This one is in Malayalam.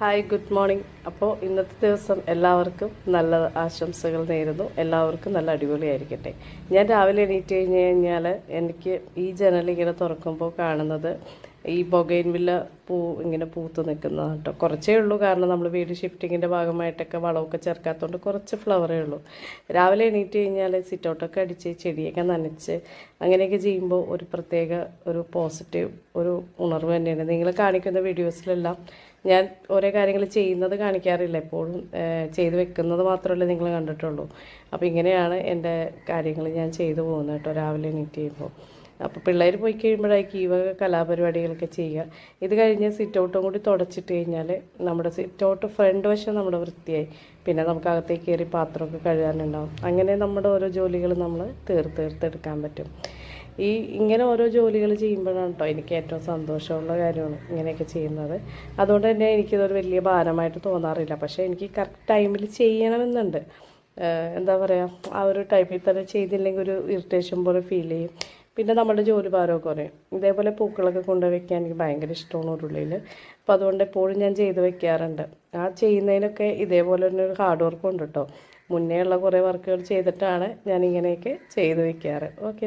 Hi good morning. അപ്പോൾ ഇന്നത്തെ ദിവസം എല്ലാവർക്കും നല്ല ആശംസകൾ നേരുന്നു. എല്ലാവർക്കും നല്ല അടിപൊളിയായിരിക്കട്ടെ. ഞാൻ രാവിലെ എണീറ്റ് കഴിഞ്ഞ് കഴിഞ്ഞാൽ എനിക്ക് ഈ ജനലിങ്ങനെ തുറക്കുമ്പോൾ കാണുന്നത് ഈ ബൊഗൈൻവില്ല പൂ ഇങ്ങനെ പൂത്ത് നിൽക്കുന്നതാണ് കേട്ടോ. കുറച്ചേ ഉള്ളൂ, കാരണം നമ്മൾ വീട് ഷിഫ്റ്റിങ്ങിൻ്റെ ഭാഗമായിട്ടൊക്കെ വളമൊക്കെ ചേർക്കാത്തതുകൊണ്ട് കുറച്ച് ഫ്ലവറേ ഉള്ളൂ. രാവിലെ എണീറ്റ് കഴിഞ്ഞാൽ സിറ്റൗട്ടൊക്കെ അടിച്ച് ചെടിയൊക്കെ നനച്ച് അങ്ങനെയൊക്കെ ചെയ്യുമ്പോൾ ഒരു പ്രത്യേക ഒരു പോസിറ്റീവ് ഒരു ഉണർവ് തന്നെയാണ്. നിങ്ങൾ കാണിക്കുന്ന വീഡിയോസിലെല്ലാം ഞാൻ ഓരോ കാര്യങ്ങൾ ചെയ്യുന്നത് കാണിക്കാറില്ല, എപ്പോഴും ചെയ്ത് വെക്കുന്നത് മാത്രമല്ലേ നിങ്ങൾ കണ്ടിട്ടുള്ളൂ. അപ്പോൾ ഇങ്ങനെയാണ് എൻ്റെ കാര്യങ്ങൾ ഞാൻ ചെയ്തു പോകുന്നത് കേട്ടോ രാവിലെ എണീറ്റ് ചെയ്യുമ്പോൾ. അപ്പോൾ പിള്ളേർ പോയി കഴിയുമ്പോഴായിരിക്കും ഈ വക കലാപരിപാടികളൊക്കെ ചെയ്യുക. ഇത് കഴിഞ്ഞ് സിറ്റൗട്ടും കൂടി തുടച്ചിട്ട് കഴിഞ്ഞാൽ നമ്മുടെ സിറ്റൗട്ട് ഫ്രണ്ട് വശം നമ്മുടെ വൃത്തിയായി. പിന്നെ നമുക്ക് അകത്തേക്ക് കയറി പാത്രമൊക്കെ കഴുകാനുണ്ടാവും. അങ്ങനെ നമ്മുടെ ഓരോ ജോലികൾ നമ്മൾ തീർത്തെടുക്കാൻ പറ്റും. ഇങ്ങനെ ഓരോ ജോലികൾ ചെയ്യുമ്പോഴാണ് കേട്ടോ എനിക്ക് ഏറ്റവും സന്തോഷമുള്ള കാര്യമാണ് ഇങ്ങനെയൊക്കെ ചെയ്യുന്നത്. അതുകൊണ്ട് തന്നെ എനിക്കിതൊരു വലിയ ഭാരമായിട്ട് തോന്നാറില്ല. പക്ഷേ എനിക്ക് കറക്റ്റ് ടൈമിൽ ചെയ്യണമെന്നുണ്ട്. എന്താ പറയുക, ആ ഒരു ടൈമിൽ തന്നെ ചെയ്തില്ലെങ്കിൽ ഒരു ഇറിറ്റേഷൻ പോലെ ഫീൽ ചെയ്യും. പിന്നെ നമ്മുടെ ജോലി ഭാരമൊക്കെ കുറയും. ഇതേപോലെ പൂക്കളൊക്കെ കൊണ്ടുവയ്ക്കാൻ എനിക്ക് ഭയങ്കര ഇഷ്ടമാണ് ഉരുളിയിൽ. അപ്പോൾ അതുകൊണ്ട് എപ്പോഴും ഞാൻ ചെയ്ത് വെക്കാറുണ്ട്. ആ ചെയ്യുന്നതിനൊക്കെ ഇതേപോലെ തന്നെ ഒരു ഹാർഡ് വർക്ക് ഉണ്ട് കേട്ടോ. മുന്നേ ഉള്ള കുറേ വർക്കുകൾ ചെയ്തിട്ടാണ് ഞാൻ ഇങ്ങനെയൊക്കെ ചെയ്ത് വെക്കാറ്. ഓക്കെ.